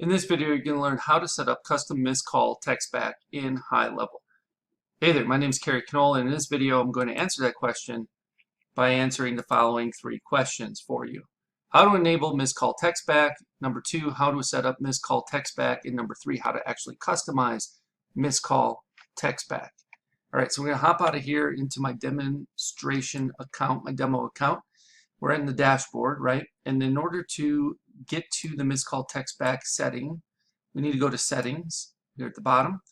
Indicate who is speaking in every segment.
Speaker 1: In this video, you're going to learn how to set up custom missed call text back in HighLevel. Hey there, my name is Kerry, Knoll, and in this video, I'm going to answer that question by answering the following 3 questions for you. How to enable missed call text back. Number 2, how to set up missed call text back. And number 3, how to actually customize missed call text back. All right, so we're going to hop out of here into my demonstration account, my demo account. We're in the dashboard, right? And in order to get to the missed call text back setting, we need to go to settings here at the bottom.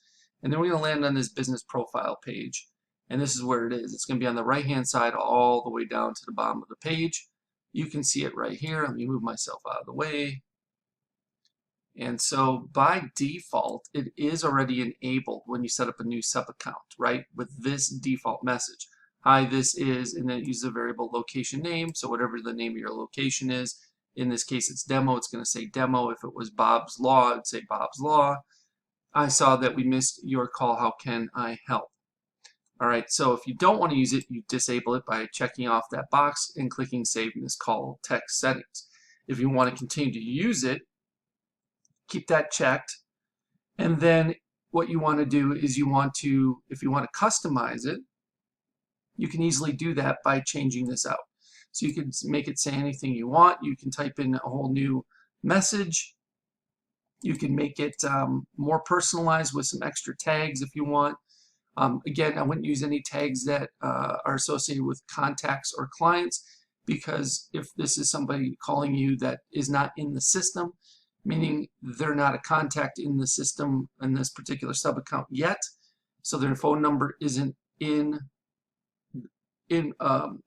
Speaker 1: And then we're going to land on this business profile page. And this is where it is. It's going to be on the right hand side all the way down to the bottom of the page. You can see it right here. Let me move myself out of the way. And so by default, it is already enabled when you set up a new sub account, right? With this default message. Hi, this is, and then it uses a variable location name. So whatever the name of your location is, in this case it's demo, it's going to say demo. If it was Bob's Law, it'd say Bob's Law. I saw that we missed your call. How can I help? All right, so if you don't want to use it, you disable it by checking off that box and clicking Save Missed Call Text Settings. If you want to continue to use it, keep that checked. And then what you want to do is if you want to customize it, you can easily do that by changing this out. So you can make it say anything you want. You can type in a whole new message. You can make it more personalized with some extra tags if you want. Again, I wouldn't use any tags that are associated with contacts or clients, because if this is somebody calling you that is not in the system, meaning they're not a contact in the system in this particular sub account yet, so their phone number isn't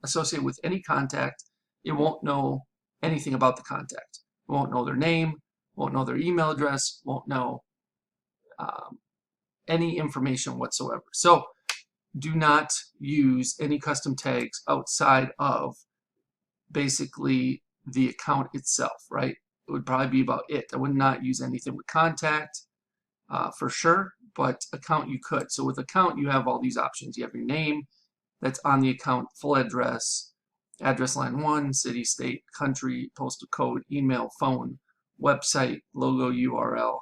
Speaker 1: associated with any contact, it won't know anything about the contact. It won't know their name, won't know their email address, won't know any information whatsoever. So do not use any custom tags outside of basically the account itself, right? It would probably be about it. I would not use anything with contact for sure, but account you could. So with account, you have all these options. You have your name that's on the account, full address, address line 1, city, state, country, postal code, email, phone, website, logo, URL.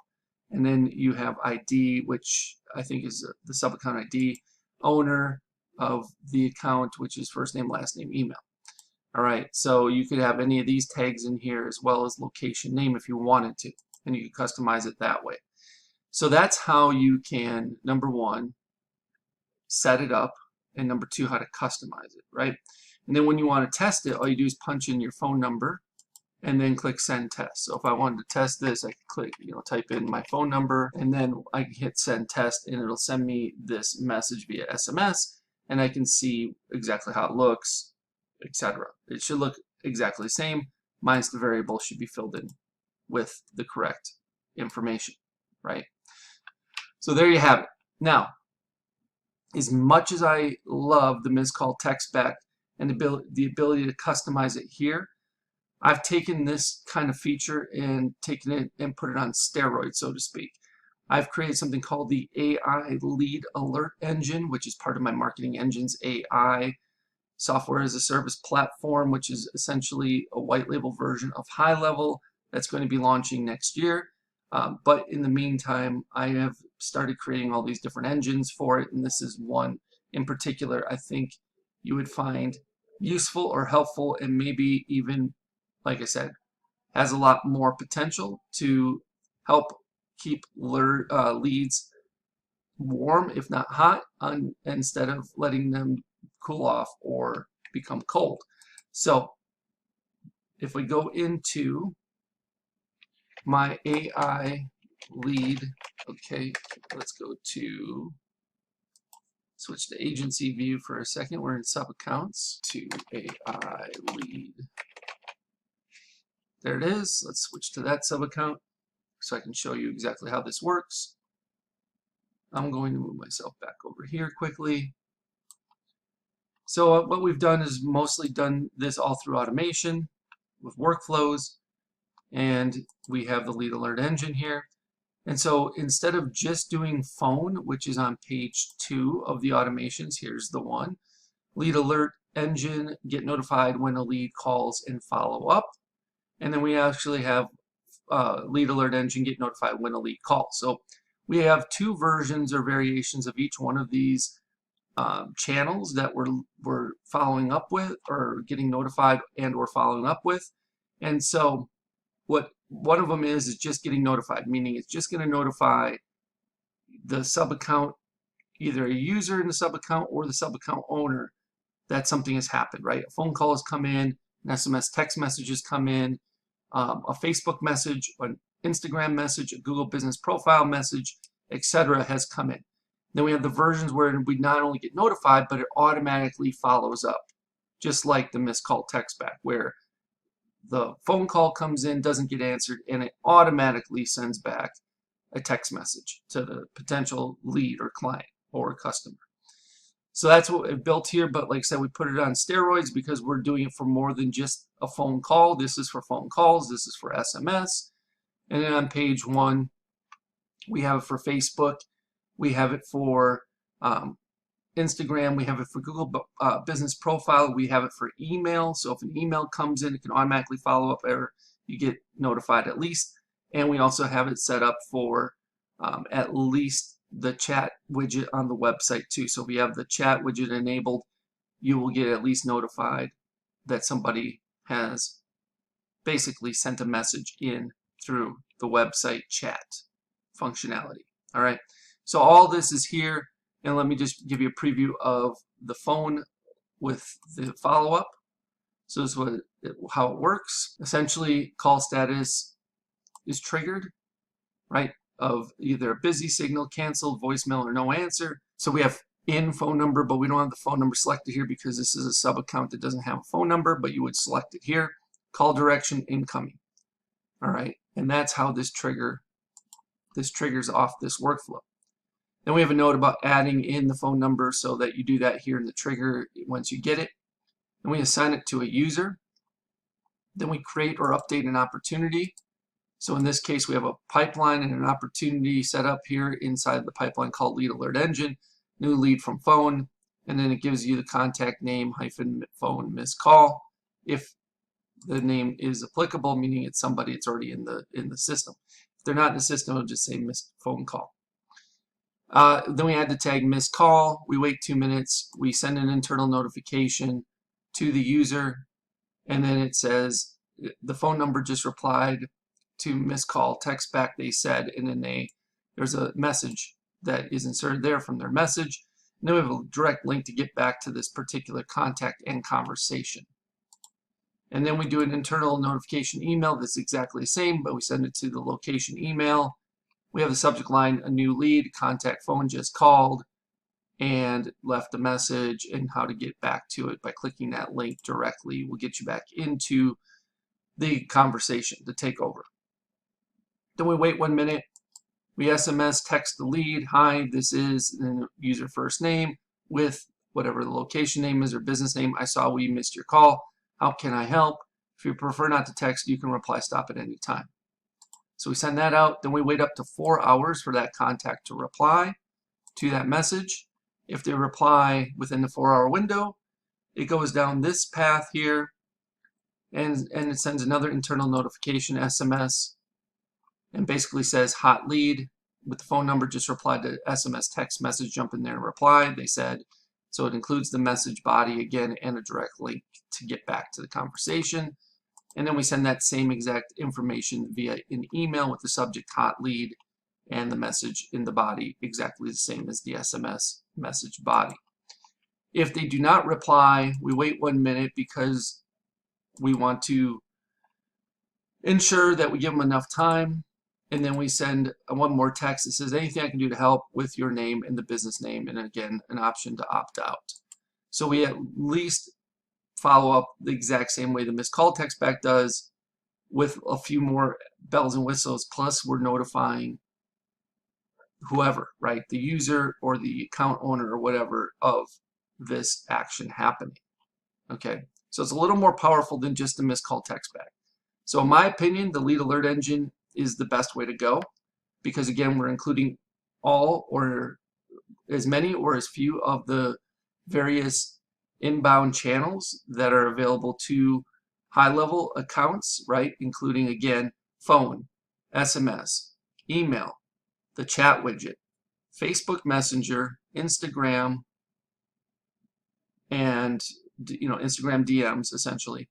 Speaker 1: And then you have ID, which I think is the sub account ID, owner of the account, which is first name, last name, email. All right, so you could have any of these tags in here as well as location name if you wanted to, and you could customize it that way. So that's how you can, number 1, set it up, and number 2, how to customize it, right? And then when you want to test it, all you do is punch in your phone number and then click send test. So if I wanted to test this, I could click, type in my phone number, and then I can hit send test, and it'll send me this message via SMS, and I can see exactly how it looks, etc. It should look exactly the same, minus the variable should be filled in with the correct information, right? So there you have it. Now, as much as I love the missed call text back and the ability to customize it here, I've taken this kind of feature and taken it and put it on steroids, so to speak. I've created something called the AI Lead Alert Engine, which is part of my Marketing Engines A.I software as a service platform, which is essentially a white label version of HighLevel that's going to be launching next year. But in the meantime, I have started creating all these different engines for it, and this is one in particular I think you would find useful or helpful, and maybe even, like I said, has a lot more potential to help keep leads warm, if not hot, instead of letting them cool off or become cold. So if we go into my AI lead, okay, let's go to, switch to agency view for a second. We're in sub accounts to AI lead. There it is. Let's switch to that sub account so I can show you exactly how this works. I'm going to move myself back over here quickly. So what we've done is mostly done this all through automation with workflows, and we have the lead alert engine here. And so instead of just doing phone, which is on page 2 of the automations, here's the one, lead alert engine, get notified when a lead calls and follow up. And then we actually have lead alert engine get notified when a lead calls. So we have two versions or variations of each one of these channels that we're following up with, or getting notified and or following up with. And so what one of them is just getting notified, meaning it's just going to notify the sub account, either a user in the sub account or the sub account owner, that something has happened, right? A phone call has come in, an SMS text message has come in, a Facebook message, an Instagram message, a Google business profile message, etc. has come in. Then we have the versions where we not only get notified, but it automatically follows up, just like the missed call text back, where the phone call comes in, doesn't get answered, and it automatically sends back a text message to the potential lead or client or customer. So that's what we've built here, but like I said, we put it on steroids because we're doing it for more than just a phone call. This is for phone calls, this is for SMS. And then on page 1, we have it for Facebook, we have it for Instagram, we have it for Google business profile, we have it for email. So if an email comes in, it can automatically follow up, or you get notified at least. And we also have it set up for at least the chat widget on the website too. So if you have the chat widget enabled, you will get at least notified that somebody has basically sent a message in through the website chat functionality. All right, so all this is here, and let me just give you a preview of the phone with the follow-up. So this is how it works. Essentially, call status is triggered, right, of either a busy signal, canceled, voicemail, or no answer. So we have in phone number, but we don't have the phone number selected here because this is a sub account that doesn't have a phone number, but you would select it here. Call direction incoming. All right, and that's how this triggers off this workflow. Then we have a note about adding in the phone number, so that you do that here in the trigger once you get it. And we assign it to a user. Then we create or update an opportunity. So in this case, we have a pipeline and an opportunity set up here inside the pipeline called lead alert engine, new lead from phone, and then it gives you the contact name -phone missed call if the name is applicable, meaning it's somebody that's already in the system. If they're not in the system, it'll just say missed phone call. Then we add the tag missed call. We wait 2 minutes. We send an internal notification to the user, and then it says the phone number just replied to missed call text back, they said, and then there's a message that is inserted there from their message. And then we have a direct link to get back to this particular contact and conversation. And then we do an internal notification email that's exactly the same, but we send it to the location email. We have the subject line, a new lead, contact phone just called and left a message, and how to get back to it by clicking that link directly will get you back into the conversation, the takeover. Then we wait 1 minute. We SMS text the lead, hi, this is, and then user first name with whatever the location name is or business name. I saw we missed your call. How can I help? If you prefer not to text, you can reply stop at any time. So we send that out. Then we wait up to 4 hours for that contact to reply to that message. If they reply within the 4-hour window, it goes down this path here, and it sends another internal notification SMS, and basically says hot lead with the phone number, just replied to SMS text message, jump in there and reply, they said. So it includes the message body again and a direct link to get back to the conversation. And then we send that same exact information via an email with the subject hot lead and the message in the body exactly the same as the SMS message body. If they do not reply, we wait 1 minute because we want to ensure that we give them enough time. And then we send one more text that says anything I can do to help with your name and the business name, and again an option to opt out. So we at least follow up the exact same way the missed call text back does, with a few more bells and whistles, plus we're notifying whoever, right, the user or the account owner or whatever, of this action happening. Okay, so it's a little more powerful than just the missed call text back. So in my opinion, the lead alert engine is the best way to go, because again, we're including all or as many or as few of the various inbound channels that are available to HighLevel accounts, right, including again phone, SMS, email, the chat widget, Facebook Messenger, Instagram, and Instagram DMs essentially,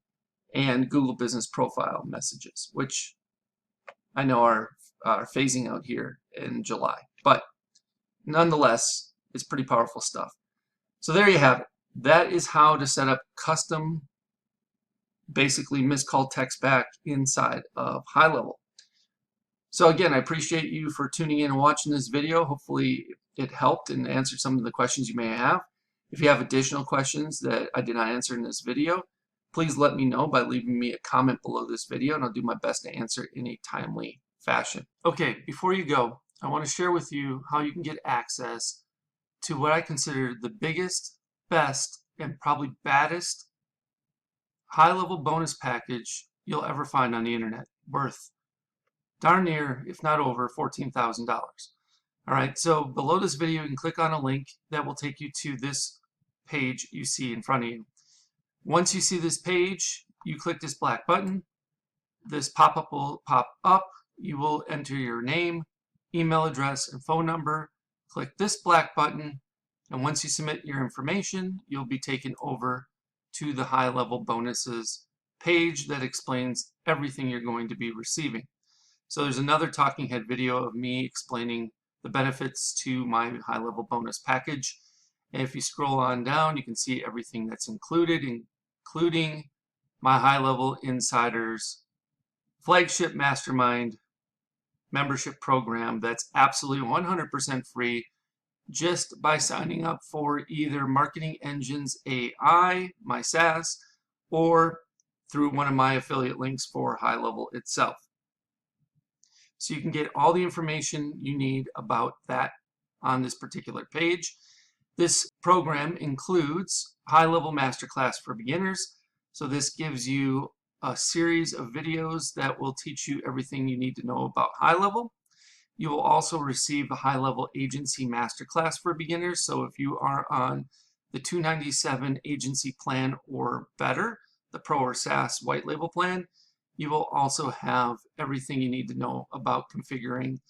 Speaker 1: and Google Business Profile messages, which I know are phasing out here in July, but nonetheless, it's pretty powerful stuff. So there you have it. That is how to set up custom, basically miscalled text back inside of HighLevel. So again, I appreciate you for tuning in and watching this video. Hopefully it helped and answered some of the questions you may have. If you have additional questions that I did not answer in this video, please let me know by leaving me a comment below this video, and I'll do my best to answer in a timely fashion. Okay, before you go, I want to share with you how you can get access to what I consider the biggest, best, and probably baddest high-level bonus package you'll ever find on the internet, worth darn near, if not over, $14,000. All right, so below this video, you can click on a link that will take you to this page you see in front of you. Once you see this page, you click this black button. This pop-up will pop up. You will enter your name, email address, and phone number. Click this black button, and once you submit your information, you'll be taken over to the HighLevel bonuses page that explains everything you're going to be receiving. So there's another talking head video of me explaining the benefits to my HighLevel bonus package. And if you scroll on down, you can see everything that's included, including my HighLevel Insiders flagship mastermind membership program that's absolutely 100% free just by signing up for either Marketing Engines A.I, my SaaS, or through one of my affiliate links for HighLevel itself. So you can get all the information you need about that on this particular page. This program includes HighLevel Masterclass for Beginners. So this gives you a series of videos that will teach you everything you need to know about HighLevel. You will also receive a HighLevel Agency Masterclass for Beginners. So if you are on the $297 agency plan or better, the Pro or SaaS white label plan, you will also have everything you need to know about configuring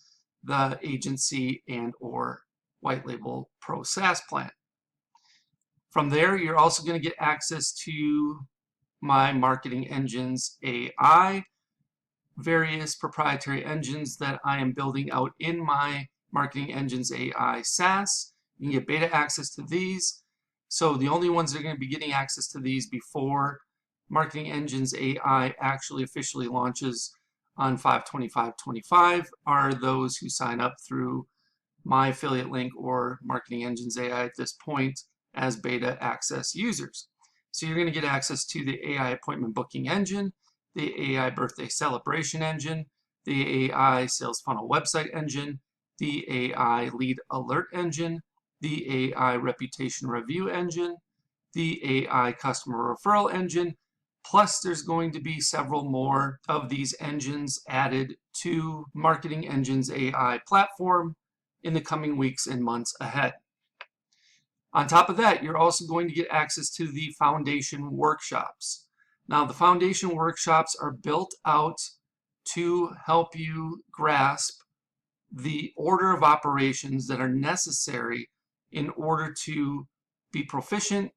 Speaker 1: the agency and or white label Pro SaaS plan. From there, you're also going to get access to my Marketing Engines AI, various proprietary engines that I am building out in my Marketing Engines AI SaaS. You can get beta access to these. So the only ones that are going to be getting access to these before Marketing Engines AI actually officially launches on 5/25/25 are those who sign up through my affiliate link or Marketing Engines AI at this point as beta access users. So you're going to get access to the AI appointment booking engine, the AI birthday celebration engine, the AI sales funnel website engine, the AI lead alert engine, the AI reputation review engine, the AI customer referral engine, plus there's going to be several more of these engines added to Marketing Engines AI platform in the coming weeks and months ahead. On top of that, you're also going to get access to the foundation workshops. Now, the foundation workshops are built out to help you grasp the order of operations that are necessary in order to be proficient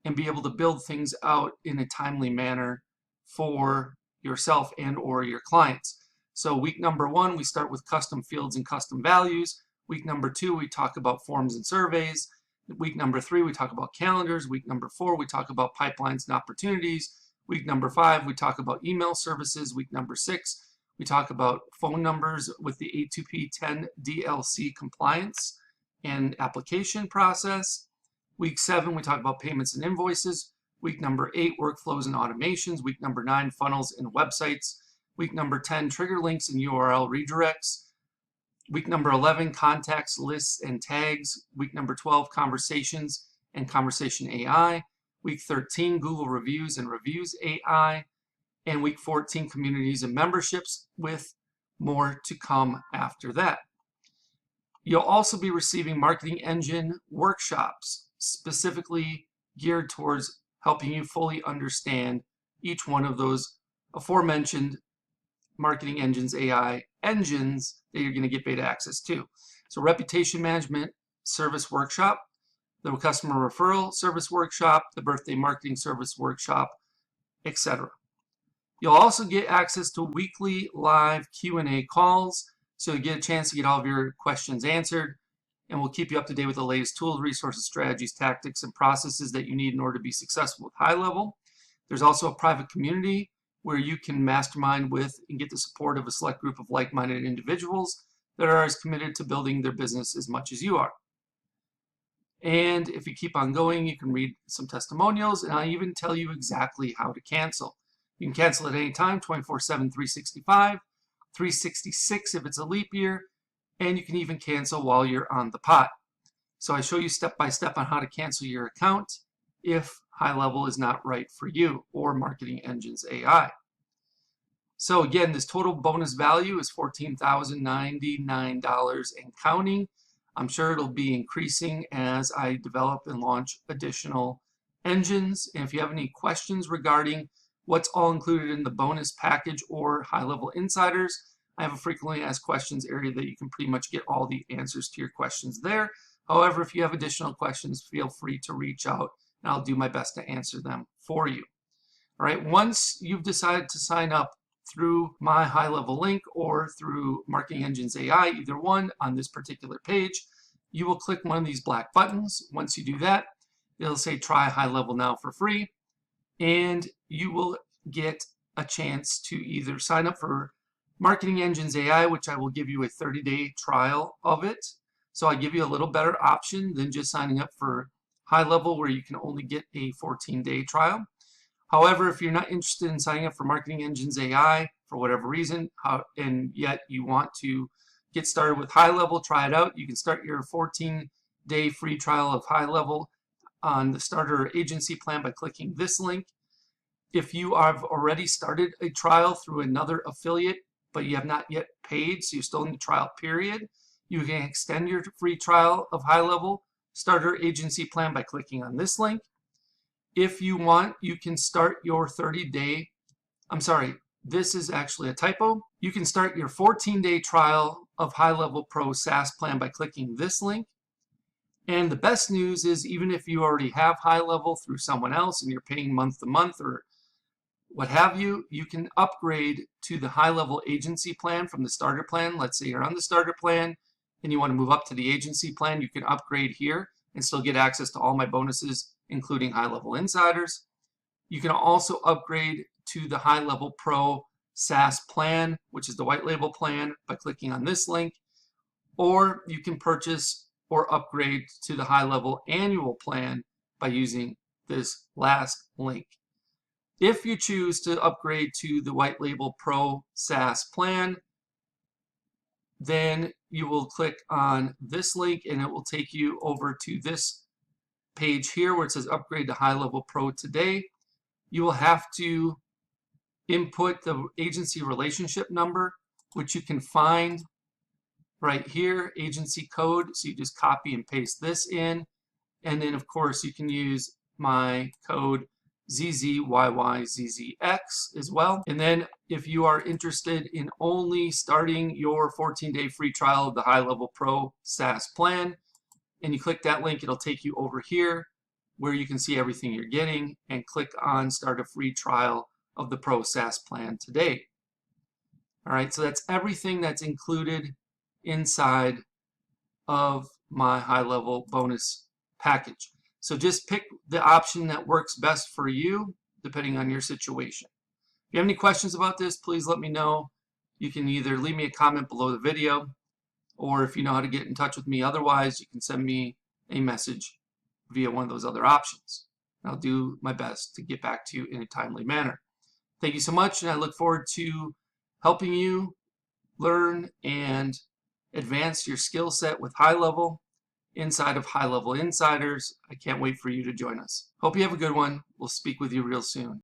Speaker 1: and be able to build things out in a timely manner for yourself and or your clients. So week number 1, we start with custom fields and custom values. Week number 2, we talk about forms and surveys. Week number 3, we talk about calendars. Week number 4, we talk about pipelines and opportunities. Week number 5, we talk about email services. Week number 6, we talk about phone numbers with the A2P10 DLC compliance and application process. Week 7, we talk about payments and invoices. Week number 8, workflows and automations. Week number 9, funnels and websites. Week number 10, trigger links and URL redirects. Week number 11, contacts, lists, and tags. Week number 12, conversations and conversation AI. Week 13, Google reviews and reviews AI. And week 14, communities and memberships, with more to come after that. You'll also be receiving marketing engine workshops specifically geared towards helping you fully understand each one of those aforementioned Marketing Engines AI engines that you're going to get beta access to. So reputation management service workshop, the customer referral service workshop, the birthday marketing service workshop, etc. You'll also get access to weekly live Q&A calls, so you get a chance to get all of your questions answered, and we'll keep you up to date with the latest tools, resources, strategies, tactics, and processes that you need in order to be successful with HighLevel. There's also a private community where you can mastermind with and get the support of a select group of like-minded individuals that are as committed to building their business as much as you are. And if you keep on going, you can read some testimonials, and I'll even tell you exactly how to cancel. You can cancel at any time, 24/7, 365, 366 if it's a leap year, and you can even cancel while you're on the pot. So I show you step by step on how to cancel your account if HighLevel is not right for you, or Marketing Engines AI. So again, this total bonus value is $14,099 and counting. I'm sure it'll be increasing as I develop and launch additional engines. And if you have any questions regarding what's all included in the bonus package or HighLevel Insiders, I have a frequently asked questions area that you can pretty much get all the answers to your questions there. However, if you have additional questions, feel free to reach out and I'll do my best to answer them for you. All right, once you've decided to sign up through my HighLevel link or through Marketing Engines AI, either one on this particular page, you will click one of these black buttons. Once you do that, it'll say try HighLevel now for free, and you will get a chance to either sign up for Marketing Engines AI, which I will give you a 30-day trial of it. So I give you a little better option than just signing up for HighLevel, where you can only get a 14-day trial. However, if you're not interested in signing up for Marketing Engines AI for whatever reason, and yet you want to get started with HighLevel, try it out, you can start your 14-day free trial of HighLevel on the starter agency plan by clicking this link. If you have already started a trial through another affiliate, but you have not yet paid, so you're still in the trial period, you can extend your free trial of HighLevel starter agency plan by clicking on this link. If you want, you can start your 30-day, I'm sorry, this is actually a typo. You can start your 14-day trial of HighLevel Pro SaaS plan by clicking this link. And the best news is, even if you already have HighLevel through someone else and you're paying month to month or what have you, you can upgrade to the HighLevel agency plan from the starter plan. Let's say you're on the starter plan and you want to move up to the agency plan, you can upgrade here and still get access to all my bonuses, including HighLevel Insiders. You can also upgrade to the HighLevel Pro SaaS plan, which is the white label plan, by clicking on this link. Or you can purchase or upgrade to the HighLevel annual plan by using this last link. If you choose to upgrade to the white label Pro SaaS plan, then you will click on this link and it will take you over to this page here where it says upgrade to HighLevel Pro today. You will have to input the agency relationship number, which you can find right here, agency code. So you just copy and paste this in. And then of course you can use my code ZZYYZZX as well. And then if you are interested in only starting your 14-day free trial of the HighLevel Pro SaaS plan, and you click that link, it'll take you over here where you can see everything you're getting and click on start a free trial of the Pro SaaS plan today. All right, so that's everything that's included inside of my HighLevel bonus package. So just pick the option that works best for you, depending on your situation. If you have any questions about this, please let me know. You can either leave me a comment below the video, or if you know how to get in touch with me otherwise, you can send me a message via one of those other options. I'll do my best to get back to you in a timely manner. Thank you so much, and I look forward to helping you learn and advance your skill set with HighLevel inside of HighLevel Insiders. I can't wait for you to join us. Hope you have a good one. We'll speak with you real soon.